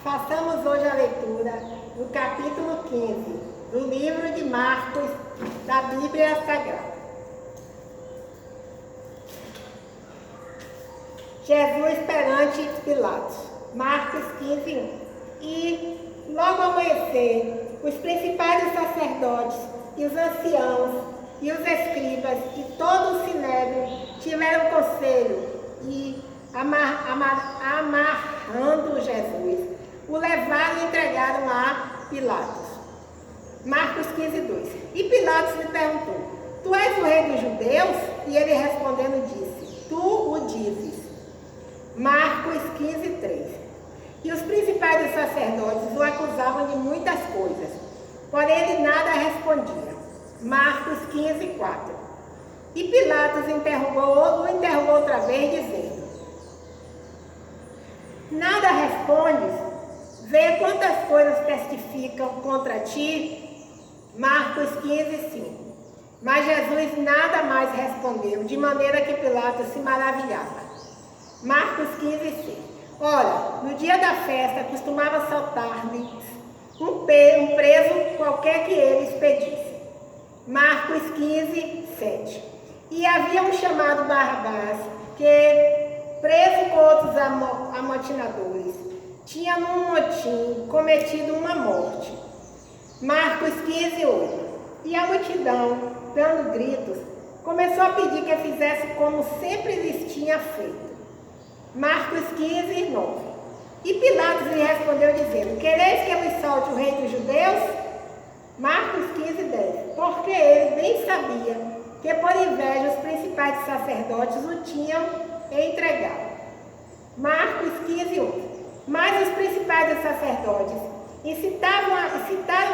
Façamos hoje a leitura do capítulo 15 do livro de Marcos da Bíblia Sagrada. Jesus perante Pilatos, Marcos 15, 1. E logo ao amanhecer, os principais sacerdotes e os anciãos e os escribas e todo o sinédrio tiveram conselho e, amarrando Jesus, o levaram e entregaram a Pilatos. Marcos 15, 2. E Pilatos lhe perguntou: Tu és o rei dos judeus? E ele respondendo disse: Tu o dizes. Marcos 15, 3. E os principais dos sacerdotes o acusavam de muitas coisas, porém ele nada respondia. Marcos 15, 4. E Pilatos o interrogou outra vez, dizendo: Nada respondes? Vê quantas coisas testificam contra ti. Marcos 15, 5. Mas Jesus nada mais respondeu, de maneira que Pilatos se maravilhava. Marcos 15, 6. Ora, no dia da festa costumava soltar-lhes um preso qualquer que eles pedissem. Marcos 15, 7. E havia um chamado Barrabás, que, preso com outros amotinadores, tinha num motim cometido uma morte. Marcos 15, 8. E a multidão, dando gritos, começou a pedir que fizesse como sempre lhes tinha feito. Marcos 15, 9. E Pilatos lhe respondeu dizendo: Quereis que eu lhe solte o rei dos judeus? Marcos 15, 10. Porque ele bem sabia que por inveja os principais sacerdotes o tinham entregado. Marcos 15, 11. Mas os principais dos sacerdotes incitaram a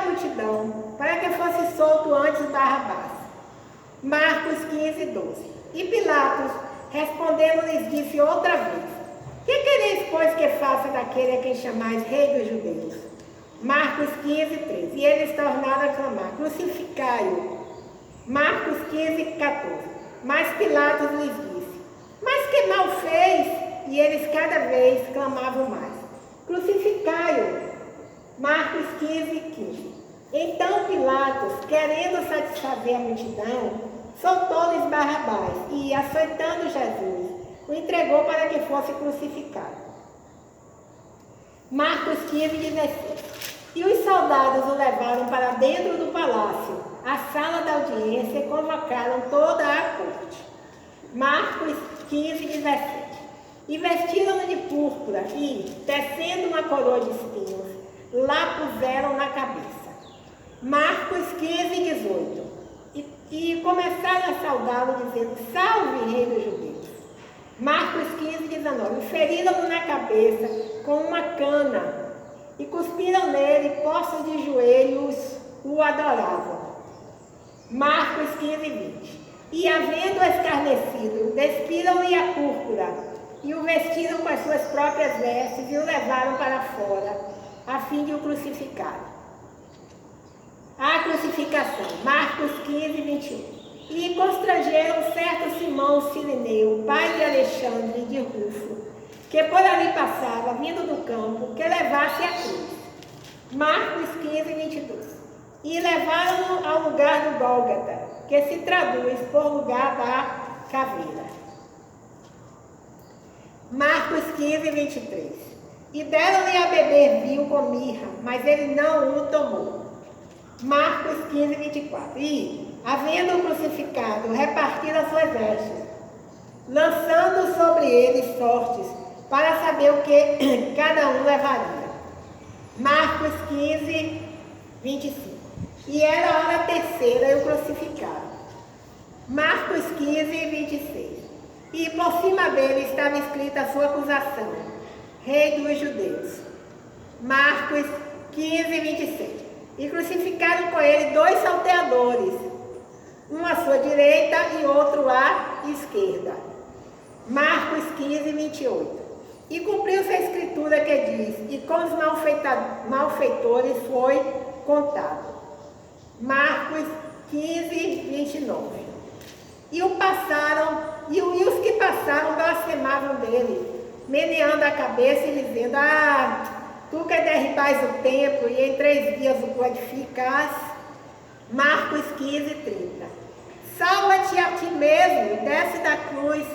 multidão para que fosse solto antes Barrabás. Marcos 15, 12. E Pilatos, respondendo, lhes disse outra vez: Que quereis, pois, que faça daquele a quem chamais rei dos judeus? Marcos 15, 13. E eles tornaram a clamar: Crucificai-o. Marcos 15, 14. Mas Pilatos lhes disse: Mas que mal fez? E eles cada vez clamavam mais: Crucificai-o. Marcos 15, 15. Então Pilatos, querendo satisfazer a multidão, soltou-lhes Barrabás e, açoitando Jesus, o entregou para que fosse crucificado. Marcos 15, 16. E os soldados o levaram para dentro do palácio, a sala da audiência, e convocaram toda a corte. Marcos 15, 17. E vestiram-no de púrpura e, tecendo uma coroa de espinhos, lá puseram na cabeça. Marcos 15, 18. E começaram a saudá-lo, dizendo: Salve, rei dos judeus. Marcos 15, 19. E feriram-no na cabeça com uma cana, e cuspiram nele, postos de joelhos, o adoravam. Marcos 15, 20. E havendo escarnecido, despiram-lhe a púrpura, e o vestiram com as suas próprias vestes, e o levaram para fora, a fim de o crucificar. A crucificação. Marcos 15, 21. E constrangeram certo Simão Cireneu, pai de Alexandre de Rufo, que por ali passava, vindo do campo, que levasse a cruz. Marcos 15, 22. E levaram-no ao lugar do Gólgota, que se traduz por lugar da caveira. Marcos 15, 23. E deram-lhe a beber vinho com mirra, mas ele não o tomou. Marcos 15, 24. E, havendo-o crucificado, repartiram as suas vestes, lançando sobre ele sortes, para saber o que cada um levaria. Marcos 15, 25. E era a hora terceira e o crucificaram. Marcos 15, 26. E por cima dele estava escrita a sua acusação: Rei dos Judeus. Marcos 15, 26. E crucificaram com ele 2 salteadores, um à sua direita e outro à esquerda. Marcos 15, 28. E cumpriu-se a escritura que diz: E com os malfeitores foi contado. Marcos 15, 29. E os que passaram blasfemavam dele, meneando a cabeça e dizendo: Tu que derribais o templo e em 3 dias o glorificas. Marcos 15, 30. Salva-te a ti mesmo, desce da cruz.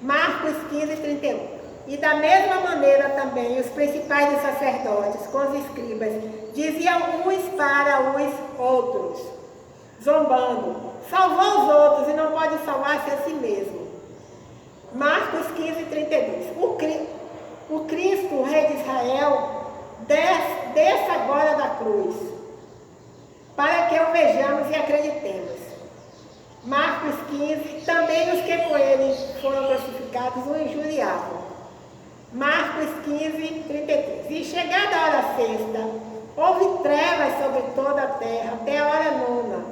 Marcos 15, 31. E da mesma maneira também os principais dos sacerdotes, com os escribas, diziam uns para os outros, zombando: salvou os outros e não pode salvar-se a si mesmo. Marcos 15, 32. O Cristo, o Rei de Israel, desce agora da cruz, para que o vejamos e acreditemos. Marcos 15. Também os que com ele foram crucificados o injuriavam. Marcos 15, 33. E chegada a hora sexta, houve trevas sobre toda a terra, até a hora nona.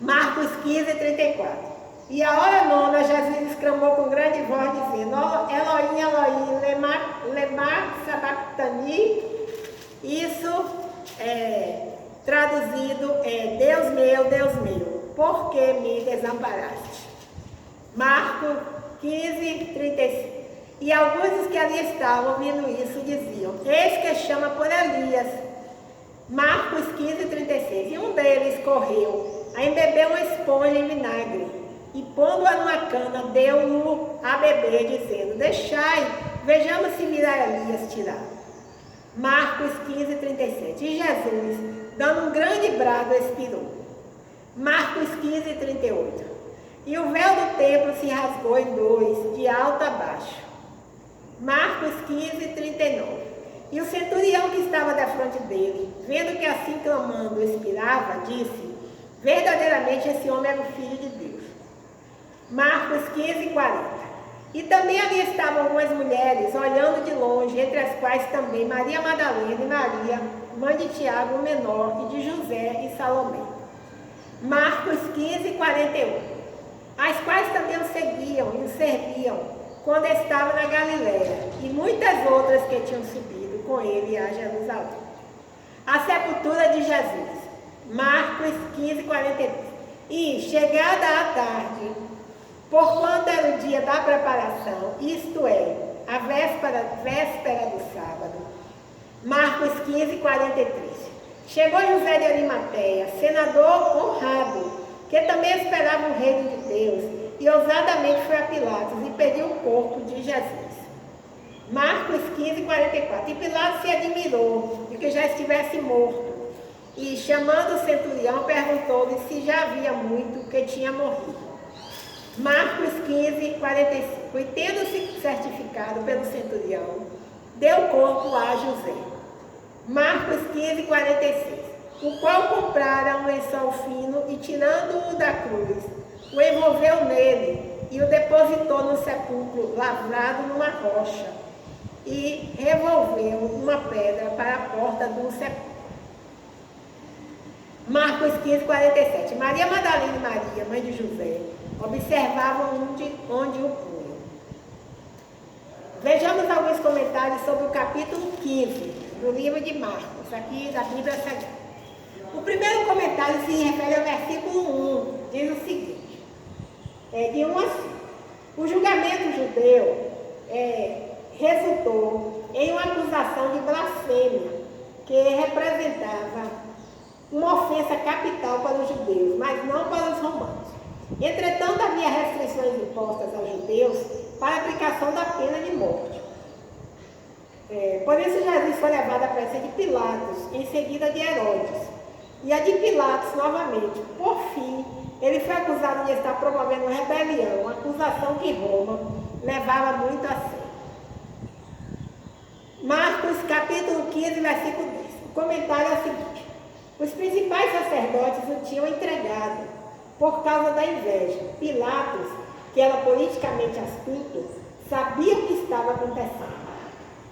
Marcos 15, 34. E a hora nona, Jesus exclamou com grande voz, dizendo: Elohim, Elohim, lema sabachthani. Isso traduzido é: Deus meu, por que me desamparaste? Marcos 15, 35. E alguns dos que ali estavam ouvindo isso diziam: eis que chama por Elias. Marcos 15, 36. E um deles correu a embeber uma esponja em vinagre e, pondo-a numa cana, deu-o a beber, dizendo: deixai, vejamos se virá Elias tirar. Marcos 15, 37. E Jesus, dando um grande brado, expirou. Marcos 15, 38. E o véu do templo se rasgou em 2, de alto a baixo. Marcos 15, 39. E o centurião que estava da frente dele, vendo que assim clamando expirava, disse: verdadeiramente esse homem era o Filho de Deus. Marcos 15, 40. E também ali estavam algumas mulheres, olhando de longe, entre as quais também Maria Madalena e Maria, mãe de Tiago o menor, e de José e Salomé. Marcos 15, 41. As quais também o seguiam e o serviam quando estava na Galiléia, e muitas outras que tinham subido com ele a Jerusalém. A sepultura de Jesus. Marcos 15, 42. E, chegada a tarde, porquanto era o dia da preparação, isto é, a véspera do sábado. Marcos 15, 43. Chegou José de Arimateia, senador honrado, que também esperava o reino de Deus, e ousadamente foi a Pilatos e pediu o corpo de Jesus. Marcos 15, 44. E Pilatos se admirou de que já estivesse morto, e chamando o centurião, perguntou-lhe se já havia muito que tinha morrido. Marcos 15, 45. E tendo-se certificado pelo centurião, deu o corpo a José. Marcos 15, 46. O qual comprara um lençol fino e, tirando-o da cruz, o envolveu nele e o depositou no sepulcro lavrado numa rocha e revolveu uma pedra para a porta do sepulcro. Marcos 15, 47. Maria Madalena e Maria, mãe de José, observavam onde o punham. Vejamos alguns comentários sobre o capítulo 15 do livro de Marcos, aqui da Bíblia Sagrada. O primeiro comentário se refere ao versículo 1, diz o seguinte: de 1 a 5. O julgamento judeu resultou em uma acusação de blasfêmia que representava uma ofensa capital para os judeus, mas não para os romanos. Entretanto, havia restrições impostas aos judeus para a aplicação da pena de morte. Por isso, Jesus foi levado à presença de Pilatos, em seguida de Herodes, e a de Pilatos novamente. Por fim, ele foi acusado de estar promovendo rebelião, uma acusação que Roma levava muito a sério. Marcos capítulo 15, versículo 10. O comentário é o seguinte: os principais sacerdotes o tinham entregado por causa da inveja. Pilatos, que era politicamente astuto, sabia o que estava acontecendo.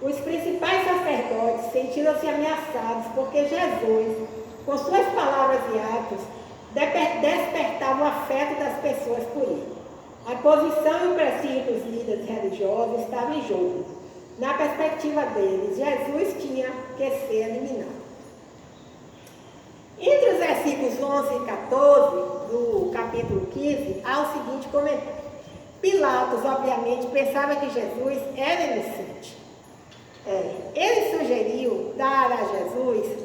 Os principais sacerdotes sentiram-se ameaçados porque Jesus, com suas palavras e atos, despertava o afeto das pessoas por ele. A posição e o prestígio dos líderes religiosos estavam em jogo. Na perspectiva deles, Jesus tinha que ser eliminado. Entre os versículos 11 e 14 do capítulo 15, há o seguinte comentário: Pilatos, obviamente, pensava que Jesus era inocente. Ele sugeriu dar a Jesus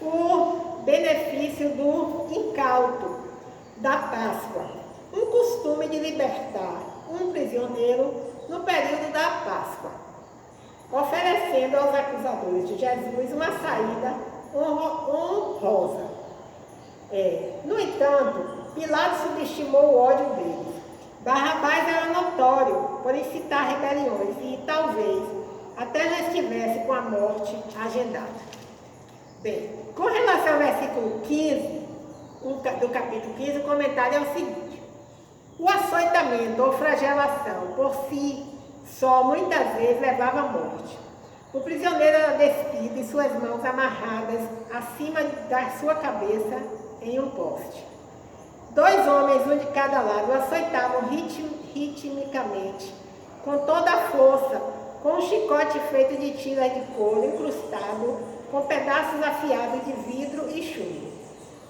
o benefício do incauto da Páscoa, um costume de libertar um prisioneiro no período da Páscoa, oferecendo aos acusadores de Jesus uma saída honrosa. No entanto, Pilatos subestimou o ódio deles. Barrabás era notório por incitar rebeliões e talvez até já estivesse com a morte agendada. Bem, com relação ao versículo 15, do capítulo 15, o comentário é o seguinte: o açoitamento ou flagelação por si só muitas vezes levava à morte. O prisioneiro era despido e suas mãos amarradas acima da sua cabeça em um poste. 2 homens, um de cada lado, o açoitavam ritmicamente, com toda a força, com um chicote feito de tiras de couro incrustado com pedaços afiados de vidro e chumbo.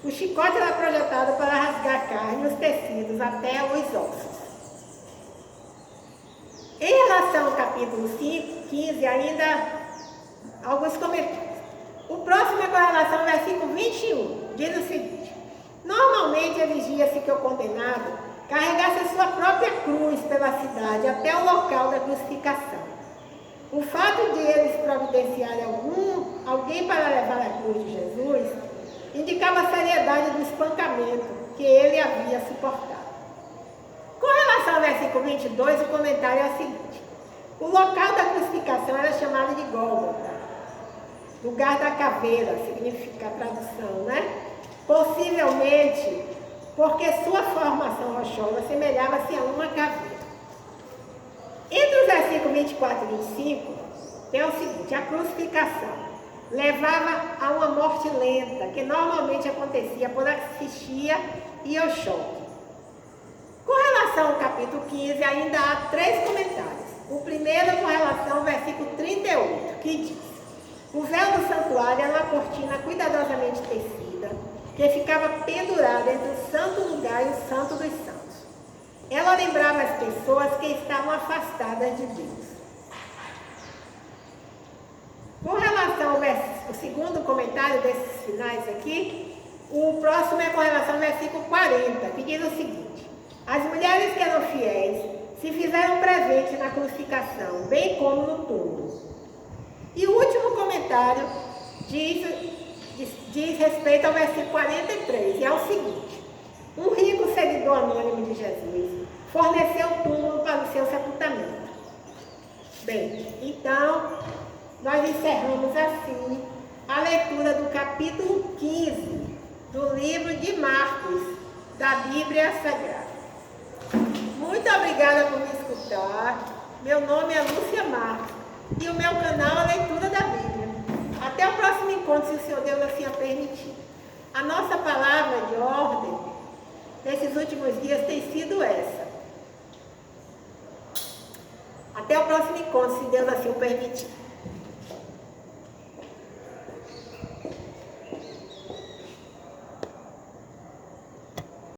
O chicote era projetado para rasgar a carne e os tecidos até os ossos. Em relação ao capítulo 15, ainda alguns comentários. O próximo é com relação ao versículo 21. Diz o seguinte: normalmente exigia-se que o condenado carregasse a sua própria cruz pela cidade até o local da crucificação. O fato de eles providenciarem alguém para levar a cruz de Jesus indicava a seriedade do espancamento que ele havia suportado. Com relação ao versículo 22, o comentário é o seguinte: o local da crucificação era chamado de Gólgota, lugar da caveira, significa a tradução, né? Possivelmente porque sua formação rochosa semelhava-se a uma caveira. Entre os versículos 24 e 25, tem o seguinte: a crucificação levava a uma morte lenta, que normalmente acontecia por asfixia e ao choque. Com relação ao capítulo 15, ainda há 3 comentários. O primeiro é com relação ao versículo 38, que diz: o véu do santuário era uma cortina cuidadosamente tecida, que ficava pendurada entre o santo lugar e o santo dos santos. Ela lembrava as pessoas que estavam afastadas de Deus. Com relação ao segundo comentário desses finais aqui, o próximo é com relação ao versículo 40, que diz o seguinte: as mulheres que eram fiéis se fizeram presentes na crucificação, bem como no túmulo. E o último comentário diz respeito ao versículo 43, e é o seguinte: um rico seguidor anônimo de Jesus forneceu um túmulo para o seu sepultamento. Bem, então, nós encerramos assim a leitura do capítulo 15 do livro de Marcos, da Bíblia Sagrada. Muito obrigada por me escutar. Meu nome é Lúcia Marques e o meu canal é Leitura da Bíblia. Até o próximo encontro, se o Senhor Deus assim a permitir. A nossa palavra de ordem nesses últimos dias tem sido essa. Até o próximo encontro, se Deus assim o permitir.